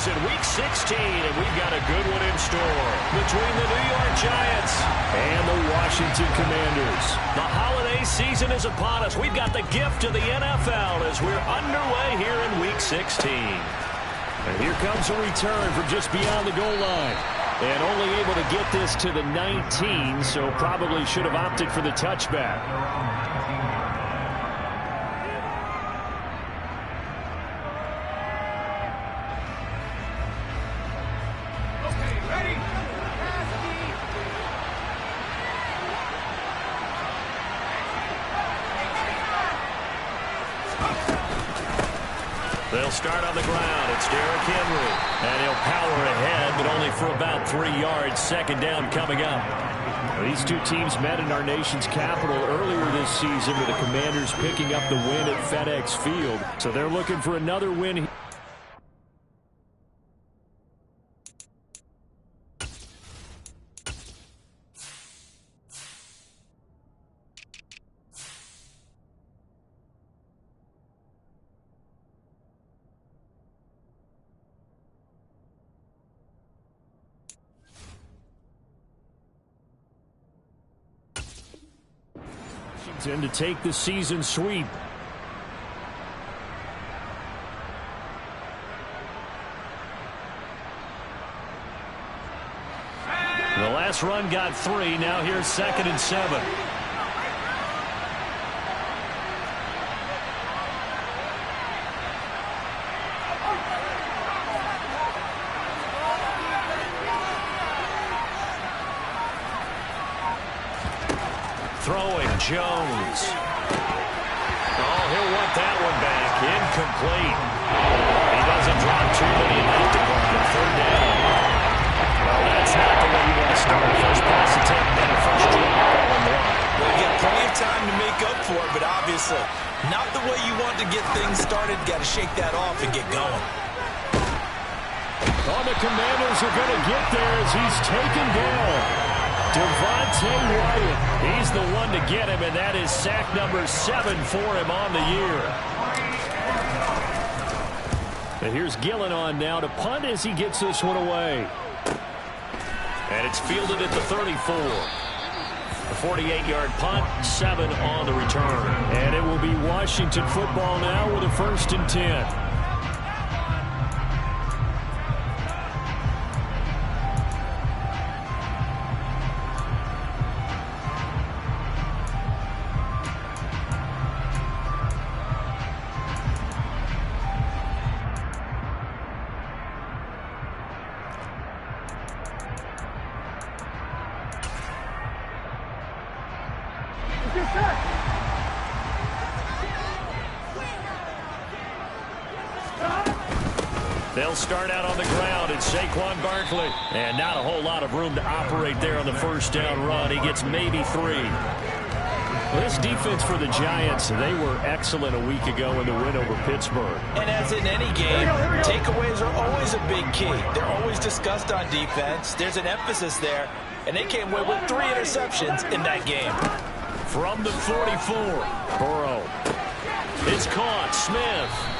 season, Week 16, and we've got a good one in store between the New York Giants and the Washington Commanders. The holiday season is upon us. We've got the gift of the NFL as we're underway here in Week 16. And here comes a return from just beyond the goal line. And only able to get this to the 19, so probably should have opted for the touchback. They'll start on the ground. It's Derrick Henry. And he'll power ahead, but only for about 3 yards. Second down coming up. These two teams met in our nation's capital earlier this season with the Commanders picking up the win at FedEx Field. So they're looking for another win. And to take the season sweep. The last run got 3. Now here's 2nd and 7. Throwing Jones. Oh, he'll want that one back. Incomplete. He doesn't drop too many enough to climb the 3rd down. Well, that's not the way you want to start a first pass attempt and a first drop all in one. Well, you got plenty of time to make up for it, but obviously not the way you want to get things started. Got to shake that off and get going. Oh, the Commanders are going to get there as he's taken down. Devontae Wyatt, he's the one to get him, and that is sack number 7 for him on the year. And here's Gillen on now to punt as he gets this one away. And it's fielded at the 34. A 48-yard punt, 7 on the return. And it will be Washington football now with a 1st and 10. They'll start out on the ground. It's Saquon Barkley. And not a whole lot of room to operate there on the 1st down run. He gets maybe 3. Well, this defense for the Giants, they were excellent a week ago in the win over Pittsburgh. And as in any game, takeaways are always a big key. They're always discussed on defense. There's an emphasis there. And they came away with 3 interceptions in that game. From the 44, Burrow. It's caught. Smith.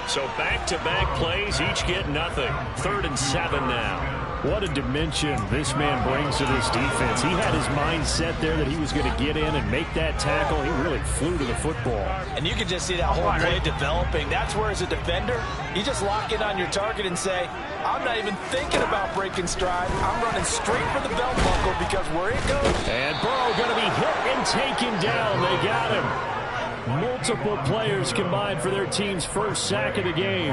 So back-to-back plays, each get nothing. 3rd and 7 now. What a dimension this man brings to this defense. He had his mind set there that he was going to get in and make that tackle. He really flew to the football. And you can just see that whole play developing. That's where, as a defender, you just lock in on your target and say, I'm not even thinking about breaking stride. I'm running straight for the belt buckle because where it goes. And Burrow going to be hit and taken down. They got him. Multiple players combined for their team's 1st sack of the game.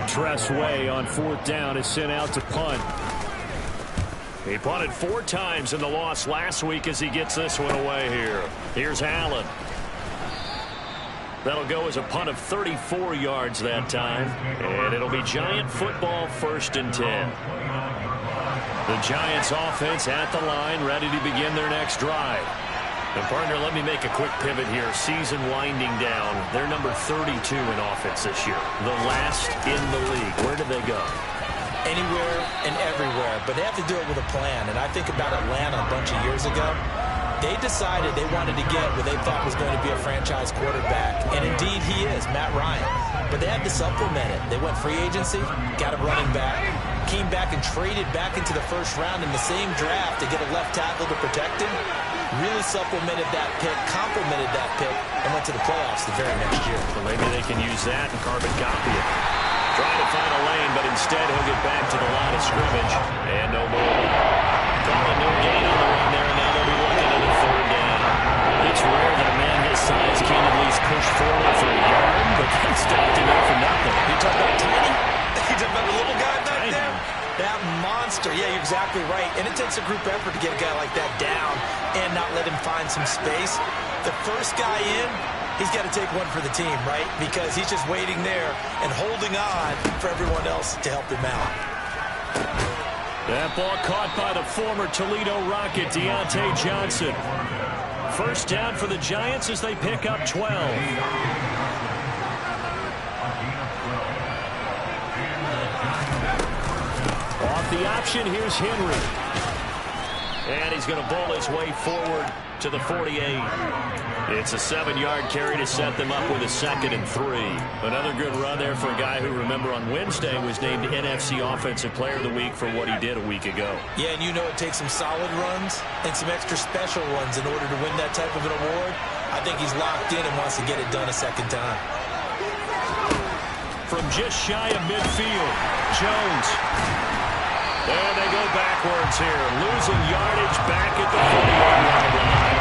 Tress Way on 4th down is sent out to punt. He punted 4 times in the loss last week as he gets this one away here. Here's Allen. That'll go as a punt of 34 yards that time. And it'll be Giant football, 1st and 10. The Giants offense at the line, ready to begin their next drive. And, partner, let me make a quick pivot here. Season winding down. They're number 32 in offense this year. The last in the league. Where do they go? Anywhere and everywhere. But they have to do it with a plan. And I think about Atlanta a bunch of years ago. They decided they wanted to get what they thought was going to be a franchise quarterback. And, indeed, he is, Matt Ryan. But they had to supplement it. They went free agency, got a running back, came back and traded back into the first round in the same draft to get a left tackle to protect him. Really supplemented that pick, complemented that pick, and went to the playoffs the very next year. Well, maybe they can use that and carbon copy it. Trying to find a lane, but instead he'll get back to the line of scrimmage. And no more. Calling no gain on the run there, and now they'll be looking at a third down. It's rare that a man his size can at least push forward for a yard, but they stopped him there for nothing. You talk about tiny? You talk about a little guy back there? That monster. Yeah, you're exactly right. And it takes a group effort to get a guy like that down and not let him find some space. The first guy in, he's got to take one for the team, right? Because he's just waiting there and holding on for everyone else to help him out. That ball caught by the former Toledo Rocket, Deontay Johnson. First down for the Giants as they pick up 12. Off the option, here's Henry. And he's going to bowl his way forward to the 48. It's a 7-yard carry to set them up with a 2nd and 3. Another good run there for a guy who, remember, on Wednesday was named NFC Offensive Player of the Week for what he did a week ago. Yeah, and you know it takes some solid runs and some extra special ones in order to win that type of an award. I think he's locked in and wants to get it done a second time. From just shy of midfield, Jones. There they go backwards here, losing yardage back at the 40-yard line.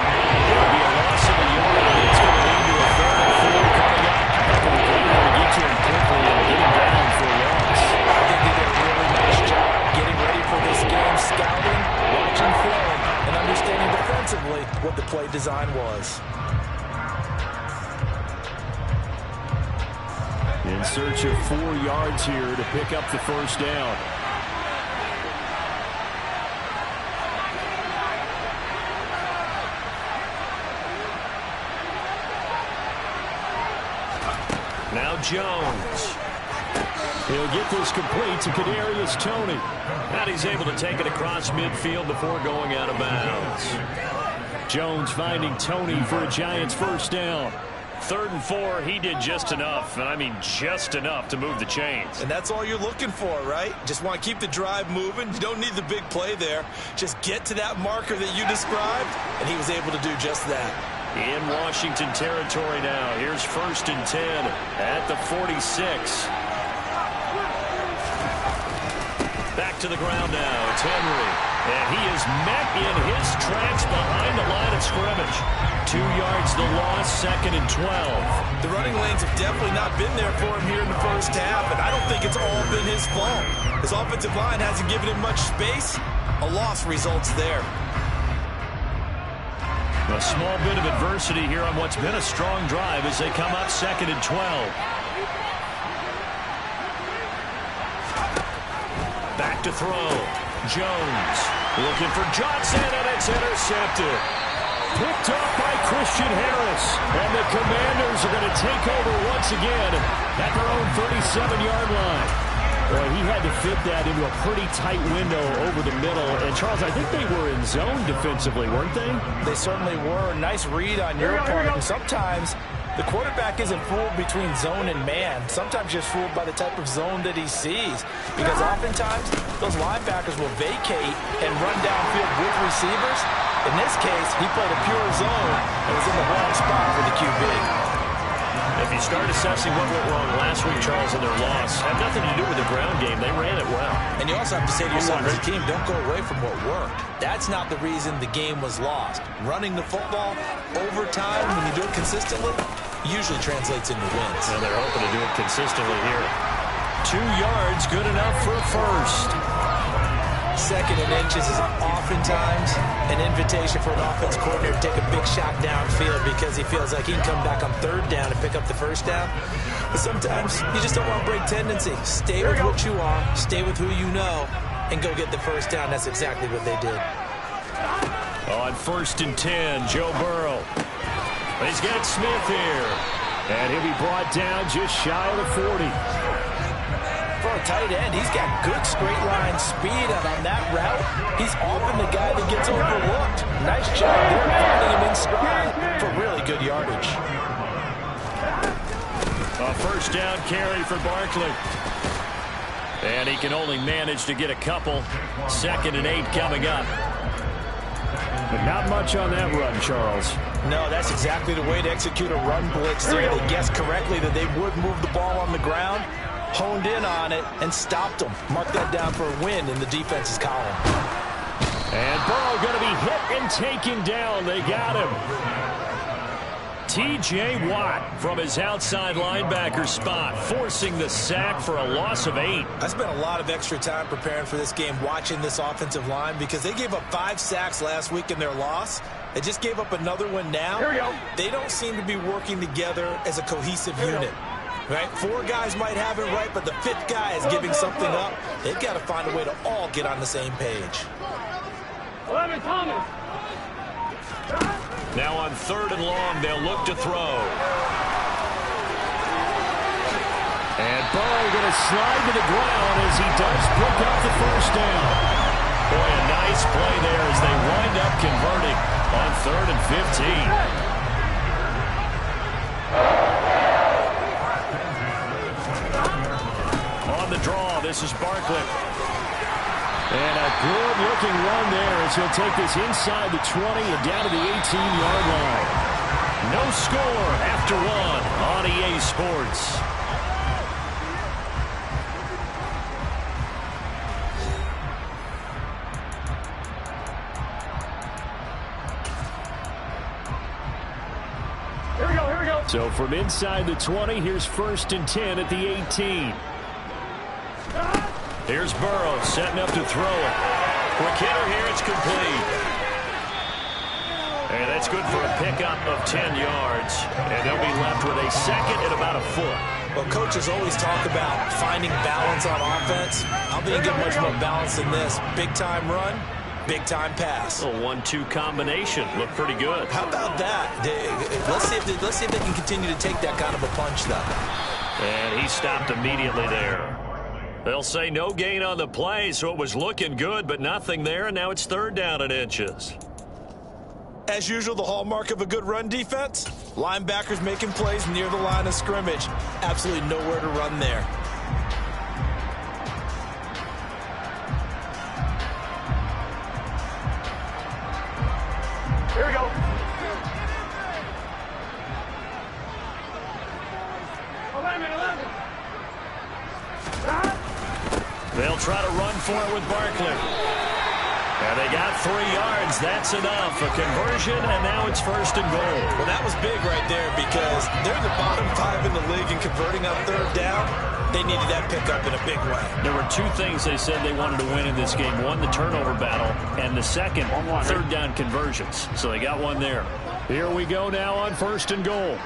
There'll be a loss of a yard, and it's going to lead to a 3rd and 4 coming up. Going to be able to get to him quickly and get him down for a loss. I think they did a really nice job getting ready for this game, scouting, watching film, and understanding defensively what the play design was. In search of 4 yards here to pick up the first down. Now Jones. He'll get this complete to Kadarius Toney. And he's able to take it across midfield before going out of bounds. Jones finding Toney for a Giants first down. 3rd and 4, he did just enough, and I mean just enough to move the chains. And that's all you're looking for, right? Just want to keep the drive moving. You don't need the big play there. Just get to that marker that you described, and he was able to do just that. In Washington territory now. Here's 1st and 10 at the 46. Back to the ground now. It's Henry. And he is met in his tracks behind the line of scrimmage. 2 yards the loss, 2nd and 12. The running lanes have definitely not been there for him here in the first half, and I don't think it's all been his fault. His offensive line hasn't given him much space. A loss results there. A small bit of adversity here on what's been a strong drive as they come up 2nd and 12. Back to throw. Jones looking for Johnson, and it's intercepted. Picked up by Christian Harris. And the Commanders are going to take over once again at their own 37-yard line. Boy, he had to fit that into a pretty tight window over the middle. And, Charles, I think they were in zone defensively, weren't they? They certainly were. Nice read on your part. And sometimes the quarterback isn't fooled between zone and man. Sometimes just fooled by the type of zone that he sees. Because oftentimes those linebackers will vacate and run downfield with receivers. In this case, he played a pure zone and was in the wrong spot for the QB. If you start assessing what went wrong last week, Charles, in their loss, had nothing to do with the ground game. They ran it well. And you also have to say to yourself as a team, don't go away from what worked. That's not the reason the game was lost. Running the football over time, when you do it consistently, usually translates into wins. And they're hoping to do it consistently here. 2 yards, good enough for a first. 2nd and inches is oftentimes an invitation for an offense coordinator to take a big shot downfield because he feels like he can come back on 3rd down and pick up the first down. But sometimes you just don't want to break tendency. Stay with what you are, stay with who you know, and go get the first down. That's exactly what they did. On 1st and 10, Joe Burrow. He's got Smith here. And he'll be brought down just shy of the 40. For a tight end, he's got good straight line speed, and on that route, he's often the guy that gets overlooked. Nice job there finding him in stride for really good yardage. A first down carry for Barkley. And he can only manage to get a couple. 2nd and 8 coming up. But not much on that run, Charles. No, that's exactly the way to execute a run blitz there. They guessed correctly that they would move the ball on the ground, honed in on it, and stopped them. Mark that down for a win in the defense's column. And Burrow going to be hit and taken down. They got him. T.J. Watt from his outside linebacker spot, forcing the sack for a loss of 8. I spent a lot of extra time preparing for this game, watching this offensive line, because they gave up 5 sacks last week in their loss. They just gave up another one now. Here we go. They don't seem to be working together as a cohesive unit. Right? 4 guys might have it right, but the 5th guy is giving something up. They've got to find a way to all get on the same page. 11, Thomas. Now on 3rd and long, they'll look to throw. And Burrow going to slide to the ground as he does pick up the 1st down. Boy, a nice play there as they wind up converting on 3rd and 15. On the draw, this is Barkley. And a good-looking run there as he'll take this inside the 20 and down to the 18-yard line. No score after 1 on EA Sports. Here we go. So from inside the 20, here's 1st and 10 at the 18. Here's Burrow setting up to throw it. Quick hitter here, it's complete. And that's good for a pickup of 10 yards. And they'll be left with a 2nd and about a foot. Well, coaches always talk about finding balance on offense. I don't think you get much more balance than this. Big-time run, big-time pass. A 1-2 combination. Looked pretty good. How about that? Let's see if they can continue to take that kind of a punch, though. And he stopped immediately there. They'll say no gain on the play, so it was looking good, but nothing there, and now it's 3rd down and inches. As usual, the hallmark of a good run defense, linebackers making plays near the line of scrimmage. Absolutely nowhere to run there. Here we go. 11. They'll try to run for it with Barkley. And they got 3 yards. That's enough. A conversion, and now it's 1st and goal. Well, that was big right there because they're the bottom 5 in the league in converting on 3rd down. They needed that pickup in a big way. There were 2 things they said they wanted to win in this game. 1, the turnover battle, and the 2nd, 3rd down conversions. So they got 1 there. Here we go now on 1st and goal.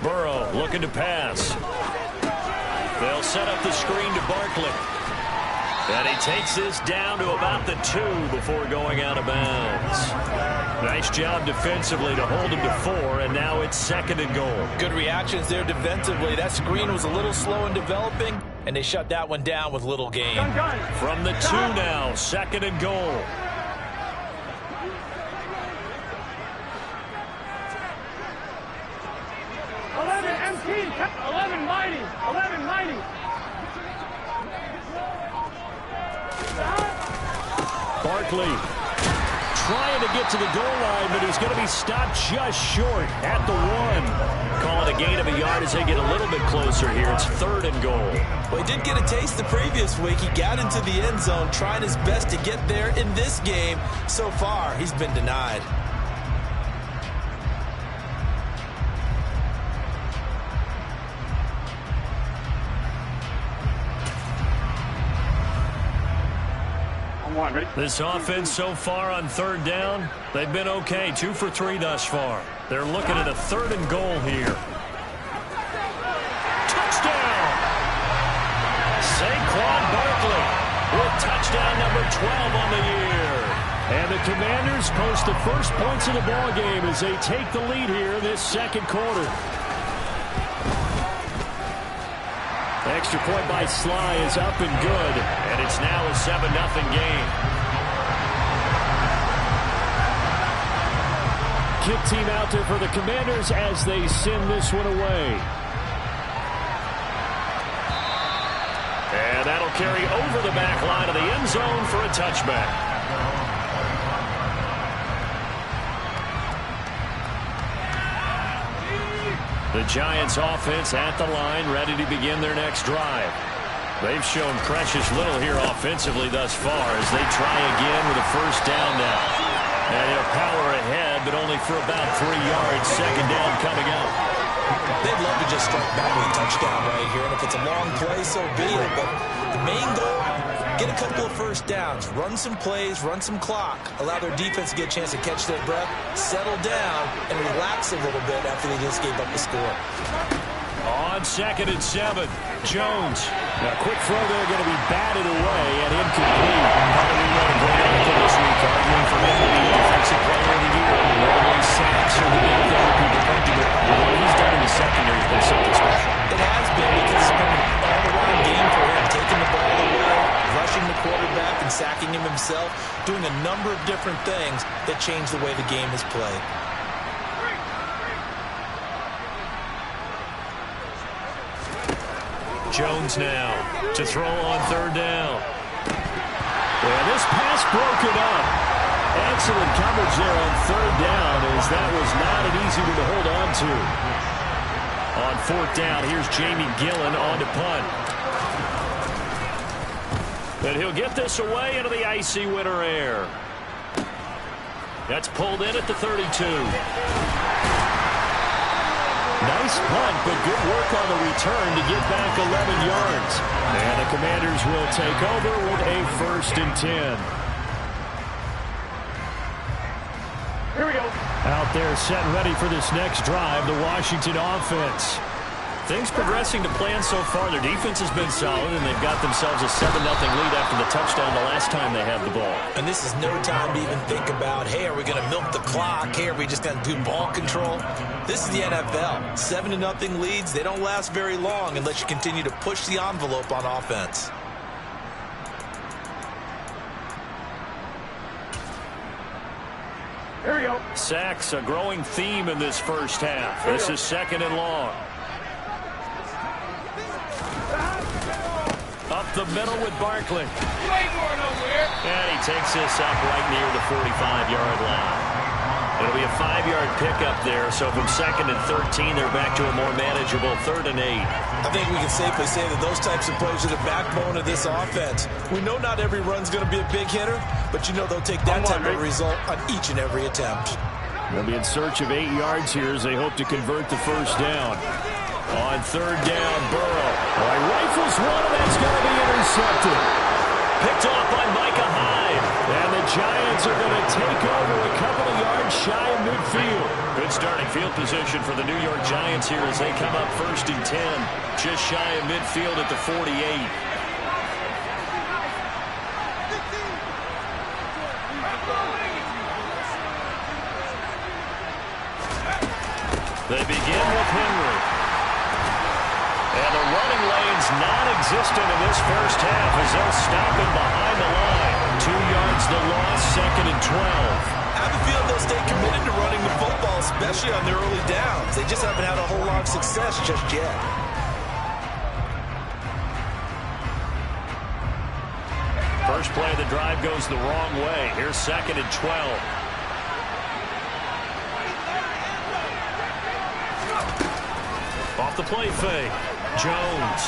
Burrow looking to pass. They'll set up the screen to Barkley. And he takes this down to about the 2 before going out of bounds. Nice job defensively to hold him to 4, and now it's 2nd and goal. Good reactions there defensively. That screen was a little slow in developing, and they shut that one down with little gain. From the 2 now, 2nd and goal. Barkley trying to get to the goal line, but he's going to be stopped just short at the 1. Call it a gain of a yard as they get a little bit closer here. It's 3rd and goal. Well, he did get a taste the previous week. He got into the end zone, trying his best to get there in this game. So far, he's been denied. This offense so far on 3rd down, they've been okay. 2 for 3 thus far. They're looking at a 3rd and goal here. Touchdown! Saquon Barkley with touchdown number 12 on the year. And the Commanders post the first points of the ballgame as they take the lead here this 2nd quarter. Extra point by Sly is up and good, and it's now a 7-0 game. Kick team out there for the Commanders as they send this one away. carry over the back line of the end zone for a touchback. The Giants offense at the line, ready to begin their next drive. They've shown precious little here offensively thus far as they try again with a first down now. And they'll power ahead, but only for about 3 yards. Second down coming up. They'd love to just strike back with a touchdown right here, and if it's a long play, so be it. But the main goal, get a couple of first downs, run some plays, run some clock, allow their defense to get a chance to catch their breath, settle down, and relax a little bit after they just gave up the score. On 2nd and 7, Jones. Now, quick throw there, going to be batted away and incomplete. Probably read a great article this week arguing for him to be Defensive Player of the Year. Normally sacks are the big thing people point to, but what he's done in the secondary has been something special. It has been because it's been an all-around game for him, taking the ball away, rushing the quarterback and sacking him himself, doing a number of different things that change the way the game is played. Jones now to throw on 3rd down. Well, this pass broken up. Excellent coverage there on 3rd down, as that was not an easy one to hold on to. On 4th down, here's Jamie Gillen on to punt. And he'll get this away into the icy winter air. That's pulled in at the 32. Nice punt, but good work on the return to get back 11 yards. And the Commanders will take over with a 1st and 10. Here we go. Out there set and ready for this next drive, the Washington offense. Things progressing to plan so far. Their defense has been solid, and they've got themselves a 7-0 lead after the touchdown the last time they had the ball. And this is no time to even think about, hey, are we going to milk the clock? Hey, are we just going to do ball control? This is the NFL. 7-0 leads, they don't last very long unless you continue to push the envelope on offense. Here we go. Sacks, a growing theme in this first half. This is 2nd and long. Up the middle with Barkley. And he takes this up right near the 45-yard line. It'll be a 5-yard pickup there, so from 2nd and 13, they're back to a more manageable 3rd and 8. I think we can safely say that those types of plays are the backbone of this offense. We know not every run's going to be a big hitter, but you know they'll take that type of result on each and every attempt. They'll be in search of 8 yards here as they hope to convert the first down. On 3rd down, Burrow. Rifles one, and that's going to be intercepted. Picked off by Micah Hyde. And the Giants are going to take over a couple of yards shy of midfield. Good starting field position for the New York Giants here as they come up 1st and 10. Just shy of midfield at the 48. They begin with Henry. And the running lane's non-existent in this first half as they'll stop him behind the line. 2 yards the loss, 2nd and 12. I have a feeling they'll stay committed to running the football, especially on their early downs. They just haven't had a whole lot of success just yet. First play of the drive goes the wrong way. Here's 2nd and 12. Off the play fake. Jones.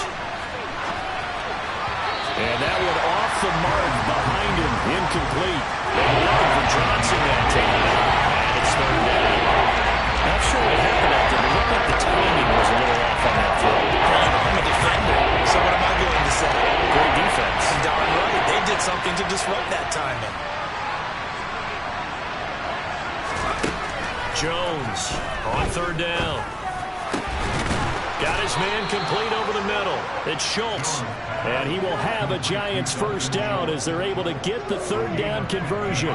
And that one off the mark behind him. Incomplete. They were looking for Johnson that time. And it's 3rd down. Not sure what happened out there, but it looked like the timing was a little off on that throw. I'm a defender, so what am I going to say? Great defense. Darn right. They did something to disrupt that timing. Jones on 3rd down. Got his man complete over the middle. It's Schultz. And he will have a Giants first down as they're able to get the 3rd down conversion.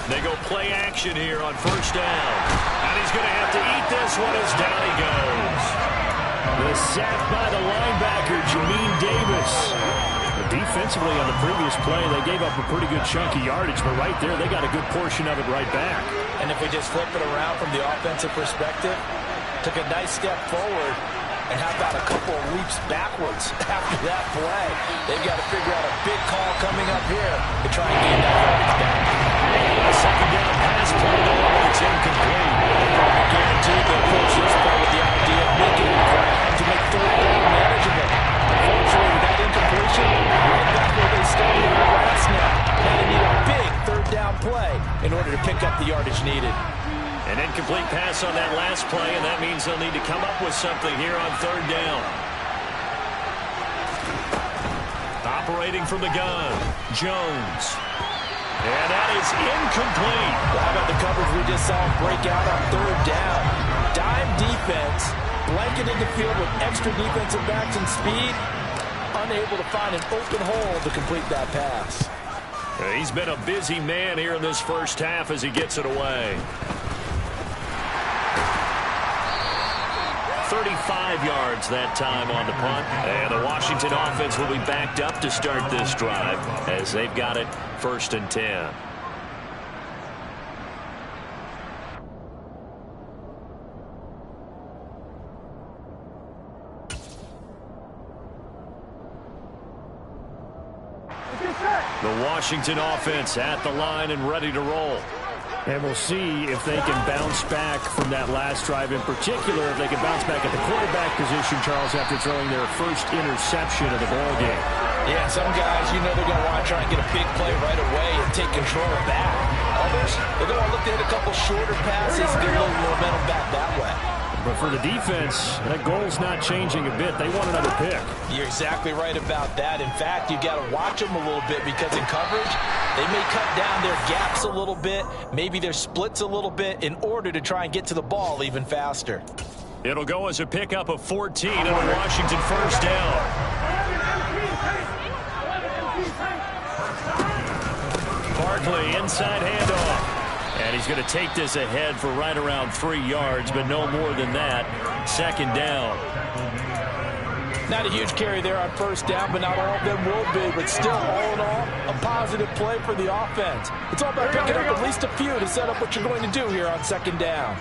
They go play action here on 1st down. And he's going to have to eat this one as down he goes. The sack by the linebacker, Jamin Davis. Defensively on the previous play, they gave up a pretty good chunk of yardage, but right there, they got a good portion of it right back. And if we just flip it around from the offensive perspective, took a nice step forward, and how about a couple of leaps backwards after that play? They've got to figure out a big call coming up here to try and gain that yardage back. A second down pass play, though, it's incomplete. Guaranteed they'll approach this play with the idea of making it ground to make third down manageable. Unfortunately, with that incompletion, right back where they started on the last snap. Now they need a big third down play in order to pick up the yardage needed. An incomplete pass on that last play, and that means they'll need to come up with something here on third down. Operating from the gun, Jones. And that is incomplete. Well, how about the coverage we just saw break out on third down? Dime defense, blanketed the field with extra defensive backs and speed, unable to find an open hole to complete that pass. He's been a busy man here in this first half as he gets it away. 35 yards that time on the punt. And the Washington offense will be backed up to start this drive as they've got it 1st and 10. The Washington offense at the line and ready to roll. And we'll see if they can bounce back from that last drive. In particular, if they can bounce back at the quarterback position, Charles, after throwing their first interception of the ballgame. Yeah, some guys, you know they're going to want to try and get a big play right away and take control back. Others, they're going to look to hit a couple shorter passes and get a little momentum back that way. But for the defense, that goal's not changing a bit. They want another pick. You're exactly right about that. In fact, you got to watch them a little bit because in coverage, they may cut down their gaps a little bit, maybe their splits a little bit in order to try and get to the ball even faster. It'll go as a pickup of 14 on a Washington first down. Barkley, inside handoff. And he's going to take this ahead for right around 3 yards, but no more than that. 2nd down. Not a huge carry there on first down, but not all of them will be. But still, all in all, a positive play for the offense. It's all about picking up at least a few to set up what you're going to do here on 2nd down.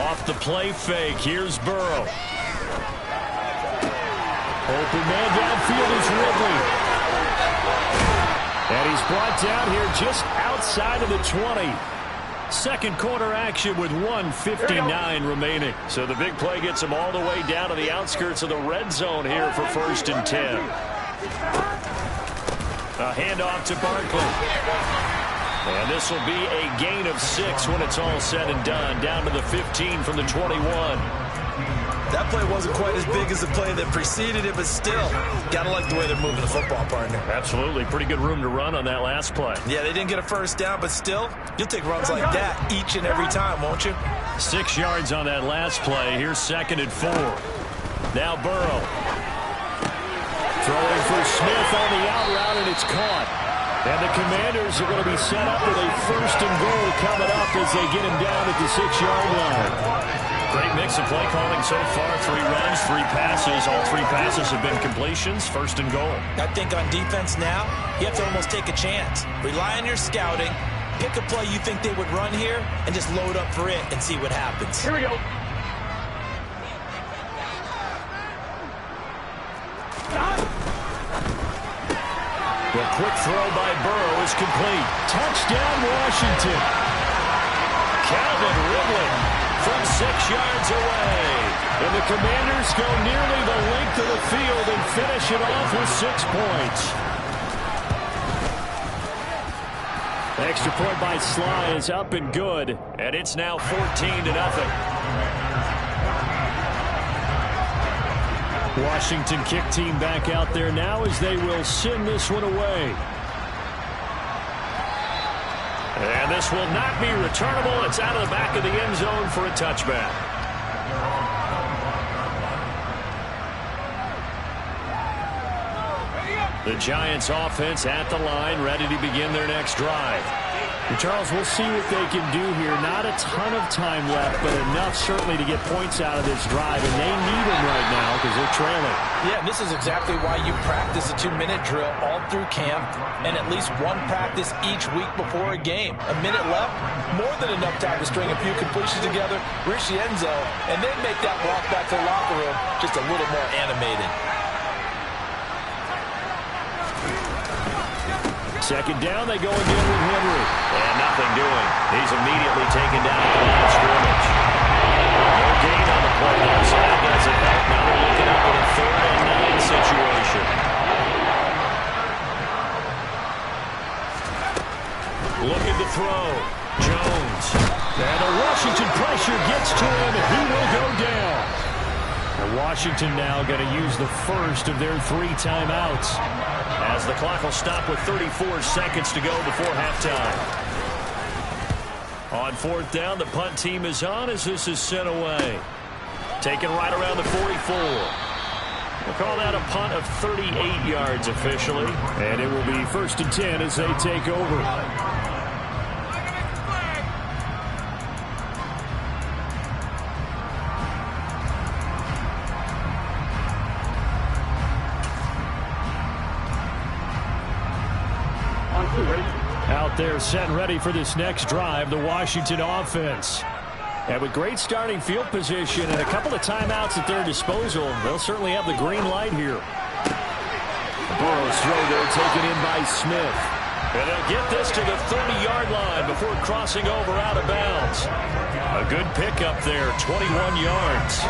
Off the play fake, here's Burrow. Open man downfield is Ridley. And he's brought down here just outside of the 20. Second quarter action with 1:59 remaining. So the big play gets him all the way down to the outskirts of the red zone here for 1st and 10. A handoff to Barkley. And this will be a gain of 6 when it's all said and done. Down to the 15 from the 21. That play wasn't quite as big as the play that preceded it, but still, gotta like the way they're moving the football, partner. Absolutely. Pretty good room to run on that last play. Yeah, they didn't get a first down, but still, you'll take runs like that each and every time, won't you? 6 yards on that last play. Here's 2nd and 4. Now Burrow. Throwing for Smith on the out route, and it's caught. And the Commanders are going to be set up with a 1st and goal coming up as they get him down at the 6-yard line. Great mix of play calling so far. 3 runs, 3 passes. All 3 passes have been completions. 1st and goal. I think on defense now, you have to almost take a chance. Rely on your scouting. Pick a play you think they would run here and just load up for it and see what happens. Here we go. The quick throw by Burrow is complete. Touchdown, Washington. Calvin Ridley from 6 yards away. And the Commanders go nearly the length of the field and finish it off with 6 points. Extra point by Sly is up and good. And it's now 14-0. Washington kick team back out there now as they will send this one away. And this will not be returnable. It's out of the back of the end zone for a touchback. The Giants offense at the line, ready to begin their next drive. Charles, we'll see what they can do here. Not a ton of time left, but enough certainly to get points out of this drive, and they need them right now because they're trailing. Yeah, and this is exactly why you practice a 2-minute drill all through camp and at least one practice each week before a game. A minute left, more than enough time to string a few completions together, reach the end zone, and then make that walk back to the locker room just a little more animated. Second down, they go again with Henry. And nothing doing. He's immediately taken down at the line of scrimmage. No gain on the play there, so that doesn't help. Now they're looking up with a 3rd-and-9 situation. Looking to throw. Jones. And the Washington pressure gets to him, and he will go down. And Washington now going to use the first of their 3 timeouts, as the clock will stop with 34 seconds to go before halftime. On 4th down, the punt team is on as this is sent away. Taken right around the 44. We'll call that a punt of 38 yards officially. And it will be 1st and 10 as they take over. Out there set and ready for this next drive, the Washington offense. And with great starting field position and a couple of timeouts at their disposal, they'll certainly have the green light here. Burrow's throw there taken in by Smith. And they'll get this to the 30-yard line before crossing over out of bounds. A good pickup there, 21 yards.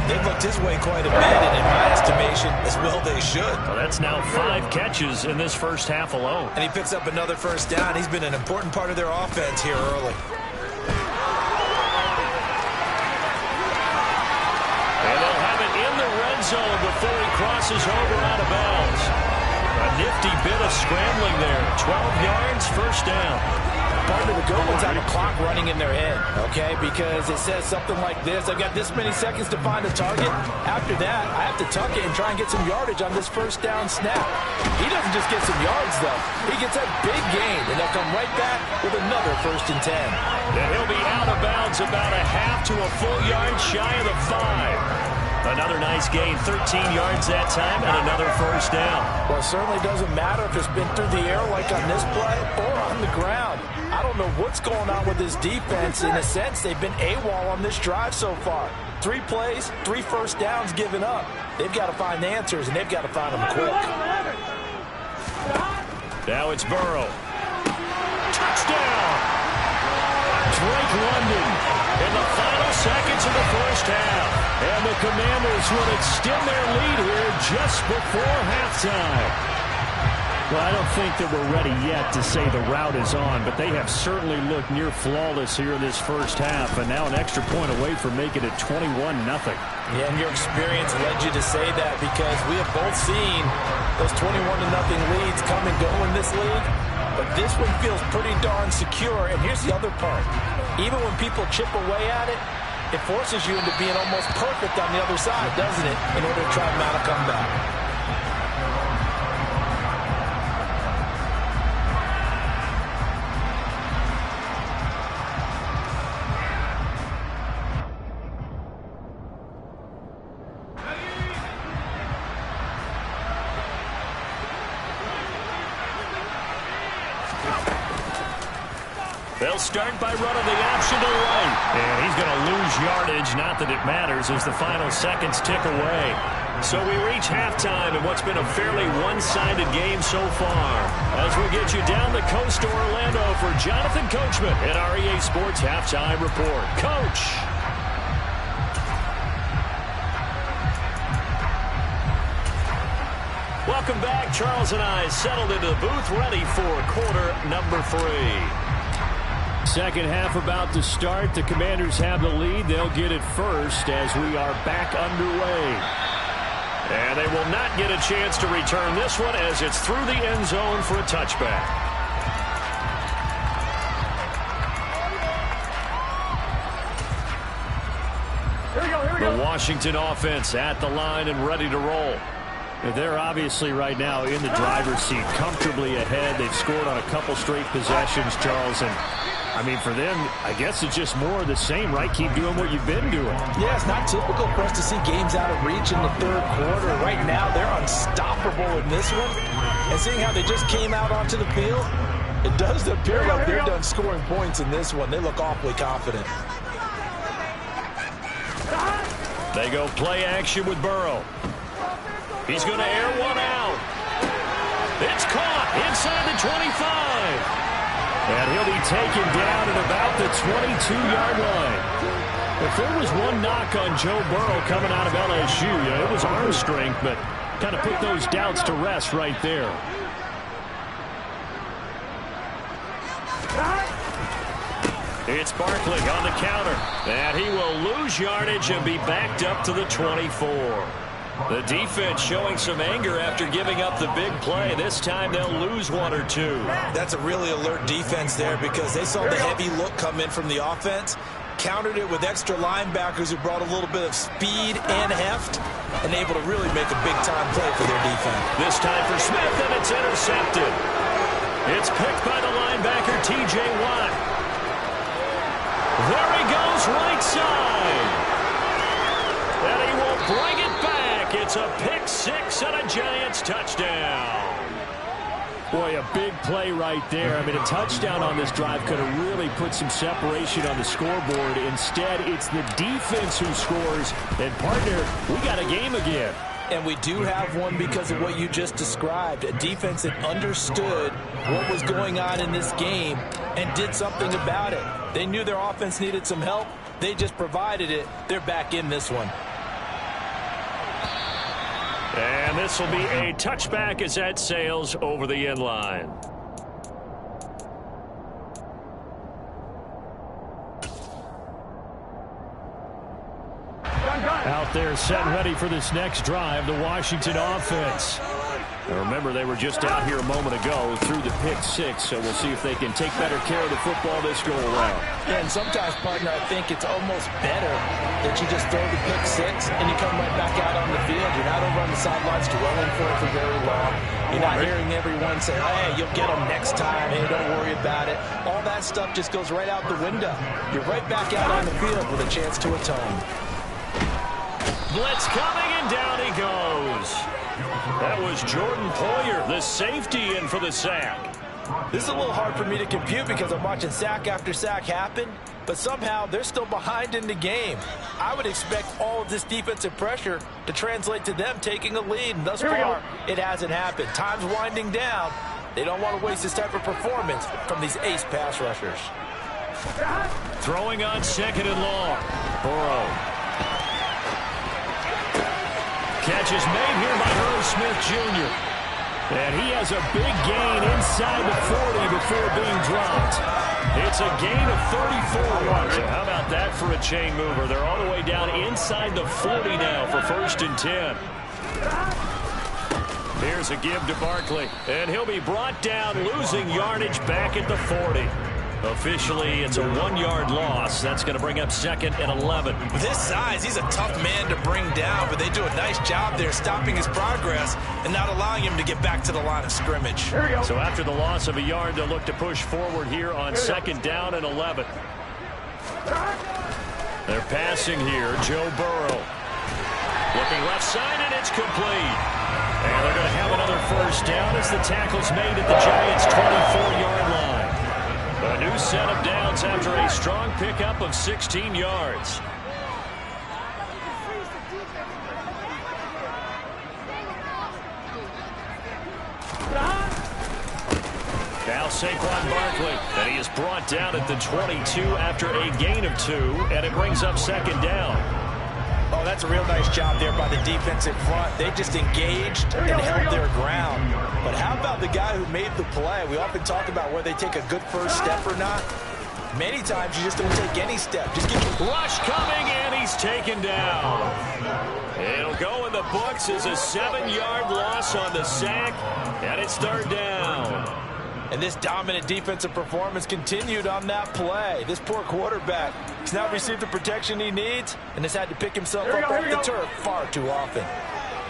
They've looked his way quite a bit, and in my estimation, as well they should. Well, that's now 5 catches in this first half alone. And he picks up another 1st down. He's been an important part of their offense here early. And they'll have it in the red zone before he crosses over out of bounds. A nifty bit of scrambling there. 12 yards, 1st down. Part of the good ones have a clock running in their head, okay? Because it says something like this: I've got this many seconds to find a target. After that, I have to tuck it and try and get some yardage on this 1st down snap. He doesn't just get some yards, though. He gets a big gain, and they'll come right back with another 1st and 10. And he'll be out of bounds about a half to a full yard shy of the 5. Another nice gain, 13 yards that time, and another 1st down. Well, it certainly doesn't matter if it's been through the air like on this play or on the ground. I don't know what's going on with this defense. In a sense, they've been AWOL on this drive so far. 3 plays, 3 1st downs given up. They've got to find answers, and they've got to find them quick. Now it's Burrow. Touchdown! Drake London in the final seconds of the first half. And the Commanders will extend their lead here just before halftime. Well, I don't think that we're ready yet to say the route is on, but they have certainly looked near flawless here in this first half, and now an extra point away from making it 21-0. Yeah, and your experience led you to say that, because we have both seen those 21-0 leads come and go in this league, but this one feels pretty darn secure. And here's the other part. Even when people chip away at it, it forces you into being almost perfect on the other side, doesn't it, in order to try and mount a comeback. They'll start by running the option to the right. And he's going to lose yardage. Not that it matters as the final seconds tick away. So we reach halftime in what's been a fairly one-sided game so far. As we get you down the coast to Orlando for Jonathan Coachman at our EA Sports Halftime Report. Coach. Welcome back. Charles and I settled into the booth ready for quarter number 3. Second half about to start. The Commanders have the lead. They'll get it first as we are back underway. And they will not get a chance to return this one as it's through the end zone for a touchback. The Washington offense at the line and ready to roll. They're obviously right now in the driver's seat, comfortably ahead. They've scored on a couple straight possessions, Charles. And, I mean, for them, I guess it's just more of the same, right? Keep doing what you've been doing. Yeah, it's not typical for us to see games out of reach in the third quarter. Right now, they're unstoppable in this one. And seeing how they just came out onto the field, it does appear like they're done scoring points in this one. They look awfully confident. They go play action with Burrow. He's going to air one out. It's caught inside the 25. And he'll be taken down at about the 22-yard line. If there was one knock on Joe Burrow coming out of LSU, it was arm strength, but kind of put those doubts to rest right there. It's Barkley on the counter. And he will lose yardage and be backed up to the 24. The defense showing some anger after giving up the big play. This time they'll lose one or two. That's a really alert defense there because they saw the heavy look come in from the offense, countered it with extra linebackers who brought a little bit of speed and heft, and able to really make a big-time play for their defense. This time for Smith, and it's intercepted. It's picked by the linebacker, T.J. Watt. There he goes, right side. And he will bring it back. It's a pick six and a Giants touchdown. Boy, a big play right there. I mean, a touchdown on this drive could have really put some separation on the scoreboard. Instead, it's the defense who scores. And, partner, we got a game again. And we do have one because of what you just described. A defense that understood what was going on in this game and did something about it. They knew their offense needed some help. They just provided it. They're back in this one. And this will be a touchback as that sails over the end line. Out there set and ready for this next drive, the Washington offense. Now remember, they were just out here a moment ago through the pick six, so we'll see if they can take better care of the football this go-around. Yeah, and sometimes, partner, I think it's almost better that you just throw the pick six and you come right back out on the field. You're not over on the sidelines dwelling for it for very long. You're not hearing everyone say, hey, you'll get them next time. Hey, don't worry about it. All that stuff just goes right out the window. You're right back out on the field with a chance to atone. Blitz coming, and down he goes. That was Jordan Poyer, the safety, in for the sack. This is a little hard for me to compute because I'm watching sack after sack happen, but somehow they're still behind in the game. I would expect all of this defensive pressure to translate to them taking a lead, and thus far, it hasn't happened. Time's winding down. They don't want to waste this type of performance from these ace pass rushers. Throwing on second and long. Burrow. Catch is made here by Irv Smith Jr. And he has a big gain inside the 40 before being dropped. It's a gain of 34. So how about that for a chain mover? They're all the way down inside the 40 now for 1st and 10. Here's a give to Barkley. And he'll be brought down, losing yardage back at the 40. Officially, it's a 1-yard loss. That's going to bring up 2nd and 11. With his size, he's a tough man to bring down, but they do a nice job there stopping his progress and not allowing him to get back to the line of scrimmage. So after the loss of a yard, they'll look to push forward here on 2nd down and 11. They're passing here. Joe Burrow. Looking left side, and it's complete. And they're going to have another 1st down as the tackle's made at the Giants' 24-yard line. A new set of downs after a strong pickup of 16 yards. Now Saquon Barkley, and he is brought down at the 22 after a gain of 2, and it brings up 2nd down. Oh, that's a real nice job there by the defensive front. They just engaged and held their ground. But how about the guy who made the play? We often talk about whether they take a good first step or not. Many times you just don't take any step. Just get rush coming, and he's taken down. It'll go in the books as a 7-yard loss on the sack, and it's 3rd down. And this dominant defensive performance continued on that play. This poor quarterback has not received the protection he needs and has had to pick himself up off the turf far too often.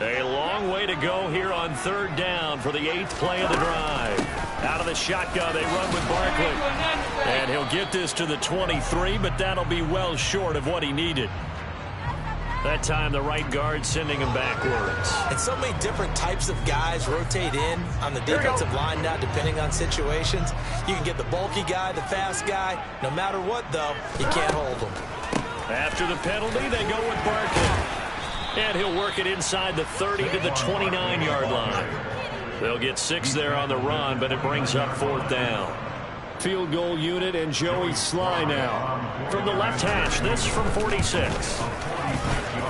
A long way to go here on third down for the 8th play of the drive. Out of the shotgun, they run with Barkley. And he'll get this to the 23, but that'll be well short of what he needed. That time, the right guard sending him backwards. And so many different types of guys rotate in on the defensive line now, depending on situations. You can get the bulky guy, the fast guy. No matter what, though, you can't hold them. After the penalty, they go with Barkley. And he'll work it inside the 30 to the 29-yard line. They'll get 6 there on the run, but it brings up 4th down. Field goal unit and Joey Sly now. From the left hash, this from 46.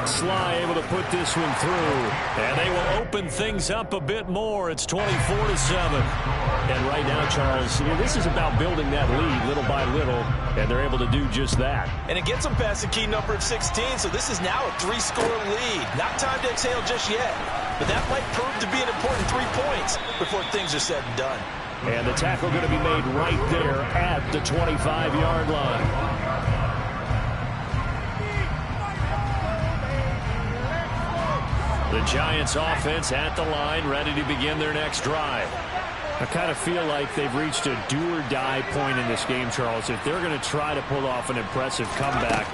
Sly able to put this one through. And they will open things up a bit more. It's 24-7. And right now, Charles, this is about building that lead little by little. And they're able to do just that. And it gets them past the key number of 16. So this is now a 3-score lead. Not time to exhale just yet. But that might prove to be an important 3 points before things are said and done. And the tackle going to be made right there at the 25-yard line. The Giants offense at the line, ready to begin their next drive. I kind of feel like they've reached a do-or-die point in this game, Charles. If they're going to try to pull off an impressive comeback,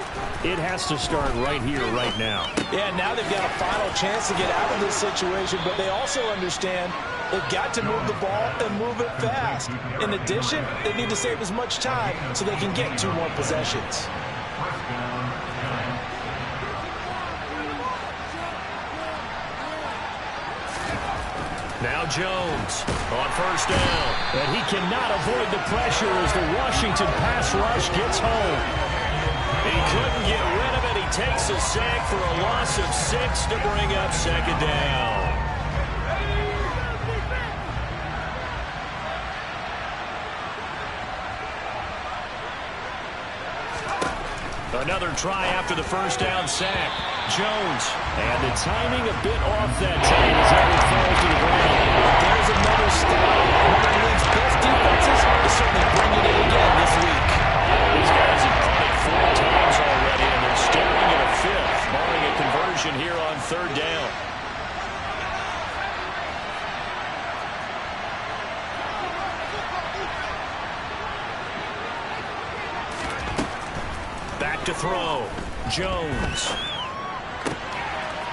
it has to start right here, right now. Yeah, now they've got a final chance to get out of this situation, but they also understand they've got to move the ball and move it fast. In addition, they need to save as much time so they can get 2 more possessions. Now Jones on first down. And he cannot avoid the pressure as the Washington pass rush gets home. He couldn't get rid of it. He takes a sack for a loss of 6 to bring up 2nd down. Another try after the first down sack. Jones. And the timing a bit off that time as that falls to the ground. There's another stop. One of the league's best defenses is certainly bringing it again this week. These guys have punted 4 times already, and they're staring at a 5th, barring a conversion here on third down. Back to throw. Jones.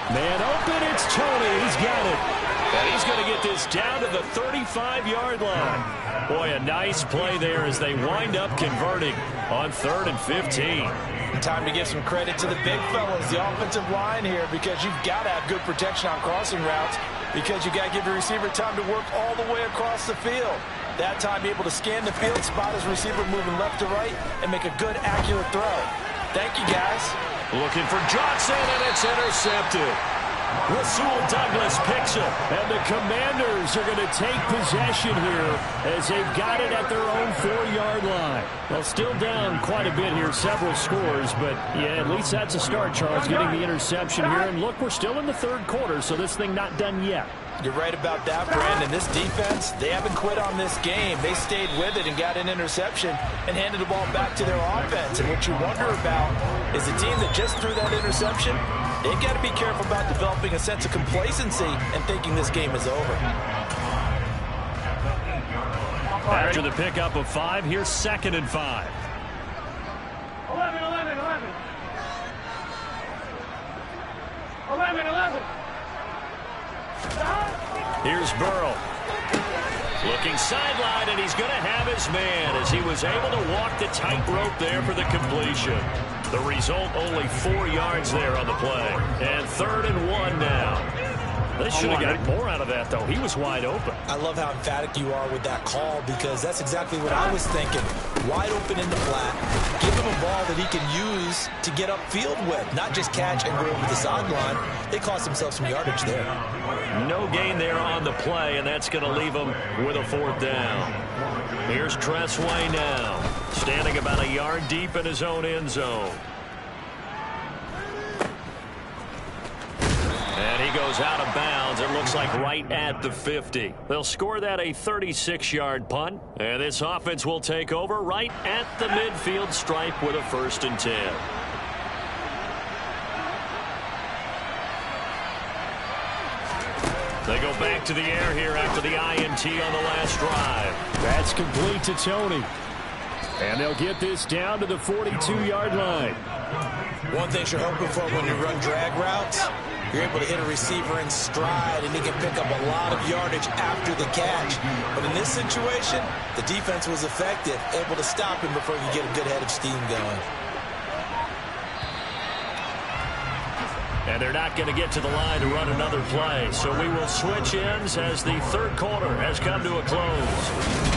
Man open, it's Tony. He's got it. And he's going to get this down to the 35-yard line. Boy, a nice play there as they wind up converting on 3rd and 15. Time to give some credit to the big fellas, the offensive line here, because you've got to have good protection on crossing routes, because you've got to give the receiver time to work all the way across the field. That time, be able to scan the field, spot his receiver moving left to right, and make a good, accurate throw. Thank you, guys. Looking for Johnson, and it's intercepted. Rasul Douglas picks it, and the Commanders are going to take possession here as they've got it at their own 4-yard line. Well, still down quite a bit here, several scores, but yeah, at least that's a start, Charles, getting the interception here. And look, we're still in the 3rd quarter, so this thing not done yet. You're right about that, Brandon. This defense, they haven't quit on this game. They stayed with it and got an interception and handed the ball back to their offense. And what you wonder about is the team that just threw that interception, they've got to be careful about developing a sense of complacency and thinking this game is over. After the pickup of 5, here's 2nd and 5. 11. Here's Burrow. Looking sideline, and he's going to have his man as he was able to walk the tightrope there for the completion. The result, only 4 yards there on the play. And 3rd and 1 now. They should have got more out of that, though. He was wide open. I love how emphatic you are with that call, because that's exactly what I was thinking. Wide open in the flat. Give him a ball that he can use to get upfield with, not just catch and go over the sideline. They cost themselves some yardage there. No gain there on the play, and that's going to leave them with a 4th down. Here's Tressway now, standing about a yard deep in his own end zone. And he goes out of bounds, it looks like right at the 50. They'll score that a 36-yard punt, and this offense will take over right at the midfield stripe with a 1st and 10. They go back to the air here after the INT on the last drive. That's complete to Tony. And they'll get this down to the 42-yard line. One thing you're hoping for when you run drag routes, you're able to hit a receiver in stride, and he can pick up a lot of yardage after the catch. But in this situation, the defense was effective, able to stop him before you get a good head of steam going. And they're not going to get to the line to run another play. So we will switch ends as the third quarter has come to a close.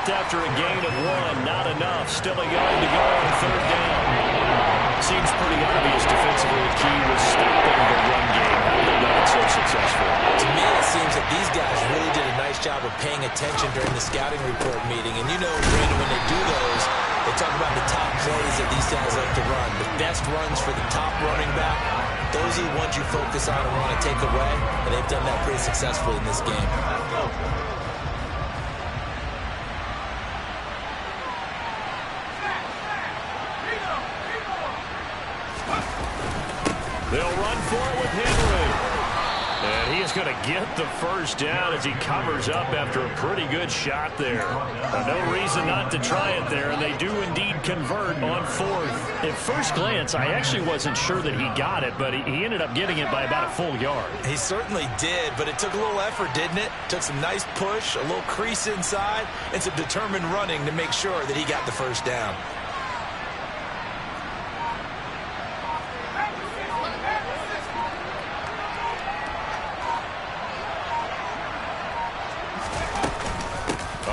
After a gain of 1, not enough. Still a yard to go on third down. Seems pretty obvious defensively the key was stopping the run game. How did they not so successful? To me, it seems that these guys really did a nice job of paying attention during the scouting report meeting. And you know, Brandon, when they do those, they talk about the top plays that these guys like to run. The best runs for the top running back. Those are the ones you focus on and want to take away. And they've done that pretty successfully in this game. They'll run for it with Henry. And he is going to get the first down as he covers up after a pretty good shot there. No reason not to try it there, and they do indeed convert on fourth. At first glance, I actually wasn't sure that he got it, but he ended up getting it by about a full yard. He certainly did, but it took a little effort, didn't it? Took some nice push, a little crease inside, and some determined running to make sure that he got the first down.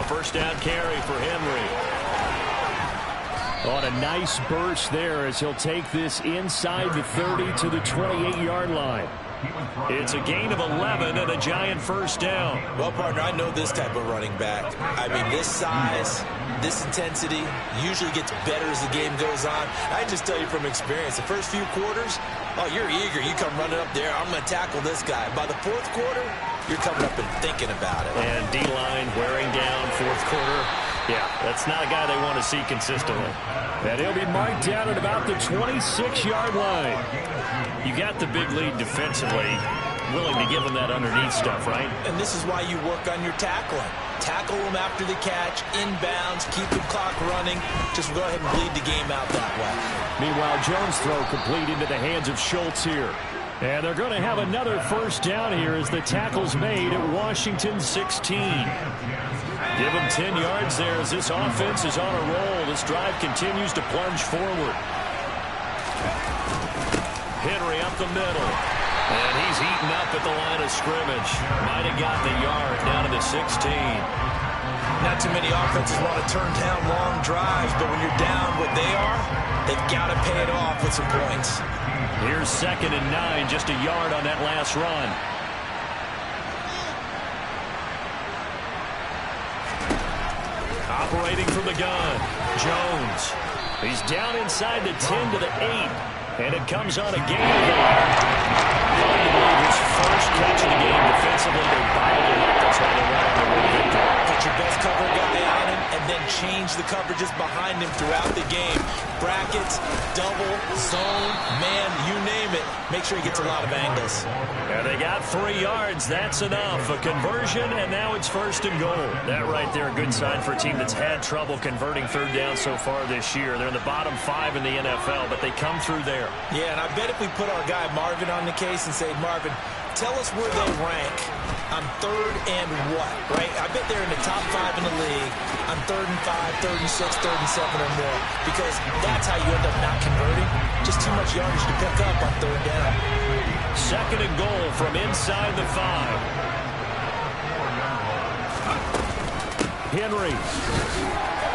First down carry for Henry. On a nice burst there as he'll take this inside the 30 to the 28-yard line. It's a gain of 11 and a giant first down. Well, partner, I know this type of running back. I mean, this size, this intensity usually gets better as the game goes on. I just tell you from experience, the first few quarters, oh, you're eager. You come running up there, I'm going to tackle this guy. By the fourth quarter, you're coming up and thinking about it. And D-line wearing down fourth quarter. Yeah, that's not a guy they want to see consistently. And he'll be marked down at about the 26-yard line. You got the big lead defensively, willing to give him that underneath stuff, right? And this is why you work on your tackling. Tackle him after the catch, inbounds, keep the clock running. Just go ahead and bleed the game out that way. Meanwhile, Jones' throw complete into the hands of Schultz here. And they're going to have another first down here as the tackle's made at Washington 16. Give them 10 yards there as this offense is on a roll. This drive continues to plunge forward. Henry up the middle. And he's eaten up at the line of scrimmage. Might have got the yard down to the 16. Not too many offenses want to turn down long drives, but when you're down what they are, they've got to pay it off with some points. Here's 2nd and 9, just a yard on that last run. Operating from the gun, Jones. He's down inside the 10 to the 8, and it comes on a gain of 8. Hard to believe his first catch of the game defensively. They bottled him up. That's why they won on the road victory. Put your best cover guy on him, and then change the coverages behind him throughout the game. Brackets, double, zone, man, you name it. Make sure he gets a lot of angles. And they got 3 yards. That's enough. A conversion, and now it's 1st and goal. That right there, a good sign for a team that's had trouble converting third down so far this year. They're in the bottom 5 in the NFL, but they come through there. Yeah, and I bet if we put our guy Marvin on the case and say, Marvin, tell us where they rank on 3rd and what, right? I bet they're in the top 5 in the league on 3rd and 5, 3rd and 6, 3rd and 7 or more, because that's how you end up not converting. Just too much yardage to pick up on 3rd down. 2nd and goal from inside the 5. Henry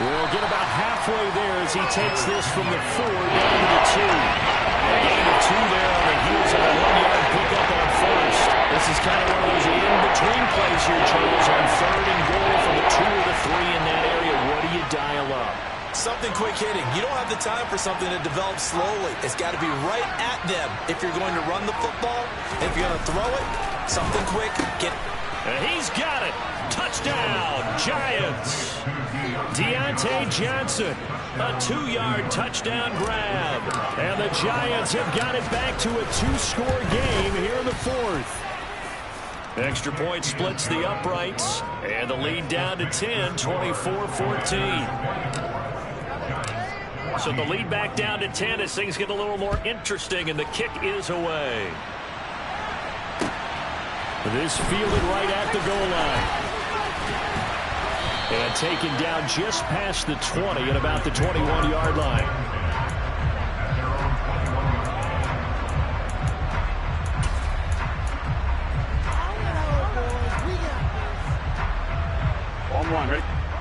will get about halfway there as he takes this from the 4 down to the 2. A gain of 2 there on the heels of a 1-yard pickup on first. This is kind of one of those in-between plays here, Charles, on 3rd and goal from the 2 or the something quick hitting. You don't have the time for something that develops slowly. It's got to be right at them if you're going to run the football. And if you're going to throw it, something quick, get it. And he's got it. Touchdown, Giants. Deontay Johnson, a 2-yard touchdown grab. And the Giants have got it back to a 2-score game here in the fourth. Extra point splits the uprights, and the lead down to 10, 24-14. So the lead back down to 10 as things get a little more interesting, and the kick is away. This fielded right at the goal line. And taken down just past the 20 at about the 21-yard line.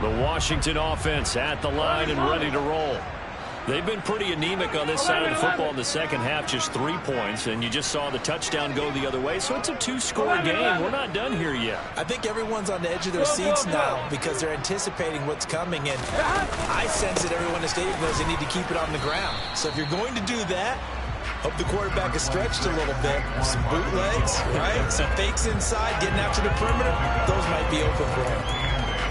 The Washington offense at the line and ready to roll. They've been pretty anemic on this side of the football in the second half, just 3 points, and you just saw the touchdown go the other way, so it's a 2-score game. We're not done here yet. I think everyone's on the edge of their seats now because they're anticipating what's coming, and I sense that everyone in the stadium knows they need to keep it on the ground. So if you're going to do that, hope the quarterback is stretched a little bit. Some bootlegs, right? Some fakes inside, getting after the perimeter. Those might be open for him.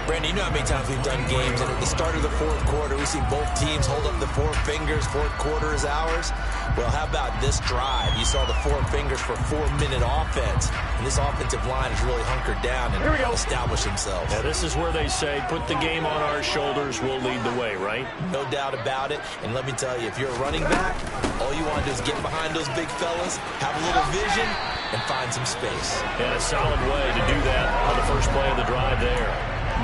Brandon, you know how many times we've done games, and at the start of the fourth quarter, we see both teams hold up the 4 fingers, fourth quarter is ours. Well, how about this drive? You saw the 4 fingers for 4-minute offense, and this offensive line has really hunkered down and established themselves. Now, this is where they say, put the game on our shoulders, we'll lead the way, right? No doubt about it, and let me tell you, if you're a running back, all you want to do is get behind those big fellas, have a little vision, and find some space. And a solid way to do that on the first play of the drive there.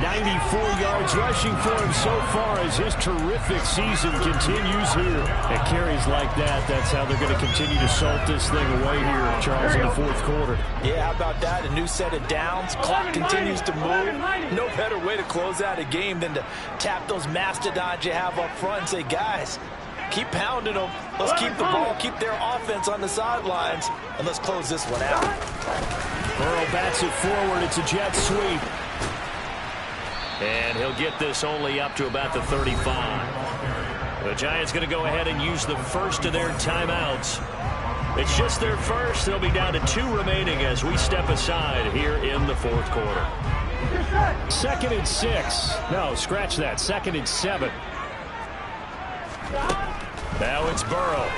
94 yards rushing for him so far as his terrific season continues here. And carries like that, that's how they're going to continue to salt this thing away here, Charles, in the fourth quarter. Yeah, how about that? A new set of downs. Clock continues to move. No better way to close out a game than to tap those mastodons you have up front and say, guys, keep pounding them. Let's keep the ball, keep their offense on the sidelines, and let's close this one out. Burrow bats it forward. It's a jet sweep. And he'll get this only up to about the 35. The Giants going to go ahead and use the first of their timeouts. It's just their first. They'll be down to 2 remaining as we step aside here in the fourth quarter. 2nd and 6. No, scratch that. 2nd and 7. Now it's Burrow.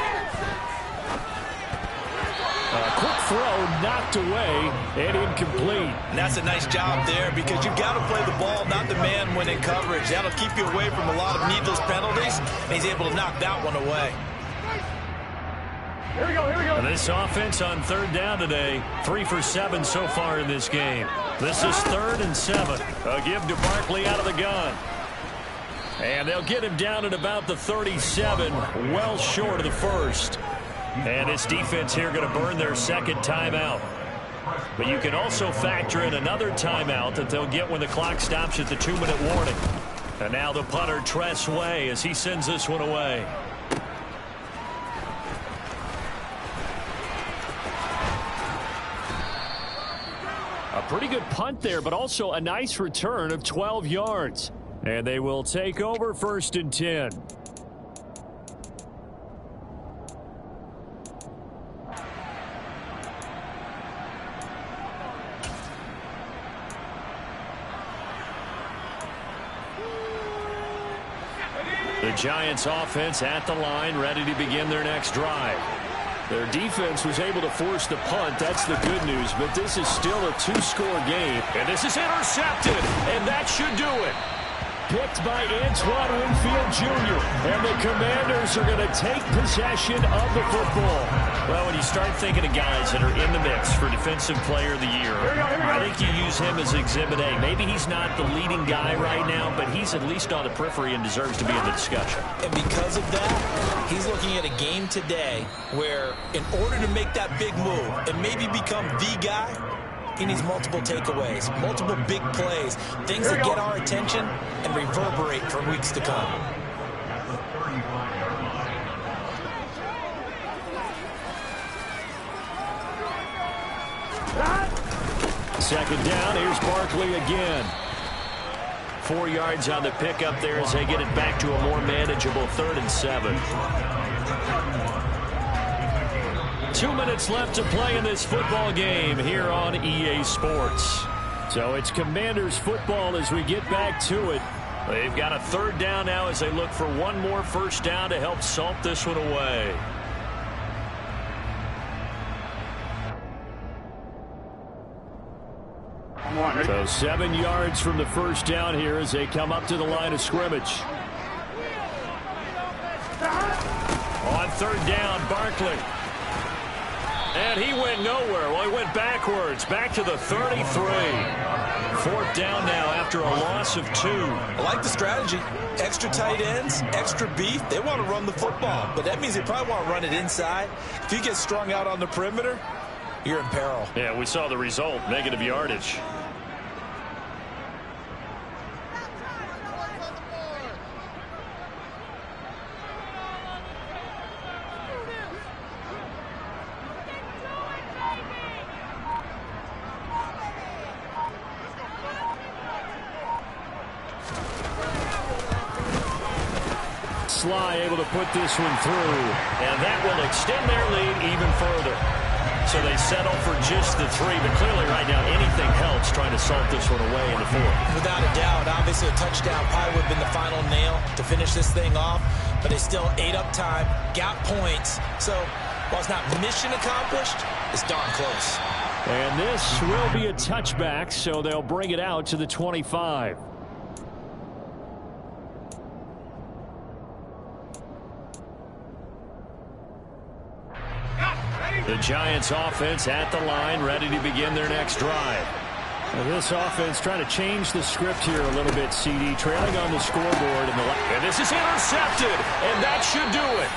Quick throw knocked away and incomplete. And that's a nice job there because you've got to play the ball, not the man when in coverage. That'll keep you away from a lot of needless penalties, and he's able to knock that one away. Here we go. And this offense on 3rd down today, 3 for 7 so far in this game. This is 3rd and 7. A give to Barkley out of the gun. And they'll get him down at about the 37, well short of the first. And this defense here going to burn their 2nd timeout. But you can also factor in another timeout that they'll get when the clock stops at the 2-minute warning. And now the punter, Tress Way, as he sends this one away. A pretty good punt there, but also a nice return of 12 yards. And they will take over 1st and 10. The Giants offense at the line, ready to begin their next drive. Their defense was able to force the punt. That's the good news, but this is still a 2-score game. And this is intercepted, and that should do it. Picked by Antoine Winfield Jr. And the Commanders are going to take possession of the football. Well, when you start thinking of guys that are in the mix for Defensive Player of the Year, I think you use him as Exhibit A. Maybe he's not the leading guy right now, but he's at least on the periphery and deserves to be in the discussion. And because of that, he's looking at a game today where in order to make that big move and maybe become the guy, he needs multiple takeaways, multiple big plays, things that get our attention and reverberate for weeks to come. Second down, here's Barkley again. 4 yards on the pickup there as they get it back to a more manageable 3rd and 7. 2 minutes left to play in this football game here on EA Sports. So it's Commanders football as we get back to it. They've got a 3rd down now as they look for one more first down to help salt this one away. So 7 yards from the first down here as they come up to the line of scrimmage. On 3rd down, Barkley. And he went nowhere. Well, he went backwards, back to the 33. 4th down now after a loss of 2. I like the strategy. Extra tight ends, extra beef. They want to run the football, but that means they probably want to run it inside. If you get strung out on the perimeter, you're in peril. Yeah, we saw the result, negative yardage. Sly able to put this one through. And that will extend their lead even further. So they settle for just the 3. But clearly right now anything helps trying to salt this one away in the 4th. Without a doubt, obviously a touchdown probably would have been the final nail to finish this thing off. But they still ate up time, got points. So while it's not mission accomplished, it's darn close. And this will be a touchback, so they'll bring it out to the 25. The Giants offense at the line, ready to begin their next drive. Well, this offense trying to change the script here a little bit, CD. Trailing on the scoreboard. And this is intercepted, and that should do it.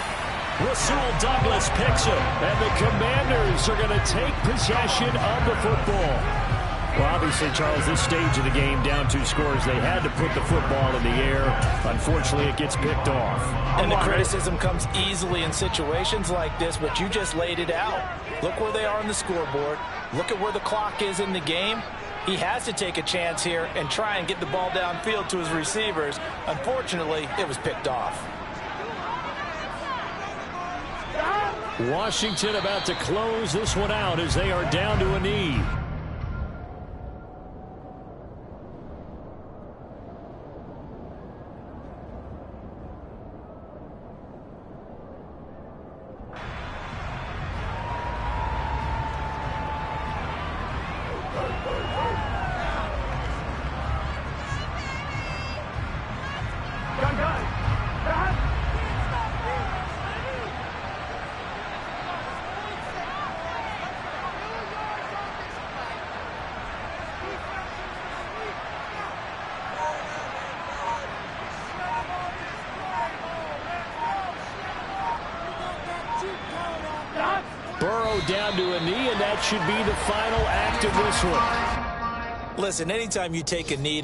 Rasul Douglas picks him. And the Commanders are going to take possession of the football. Well, obviously, Charles, this stage of the game, down 2 scores, they had to put the football in the air. Unfortunately, it gets picked off. And the criticism comes easily in situations like this, but you just laid it out. Look where they are on the scoreboard. Look at where the clock is in the game. He has to take a chance here and try and get the ball downfield to his receivers. Unfortunately, it was picked off. Washington about to close this one out as they are down to a knee. Burrow down to a knee, and that should be the final act of this one. Listen, anytime you take a knee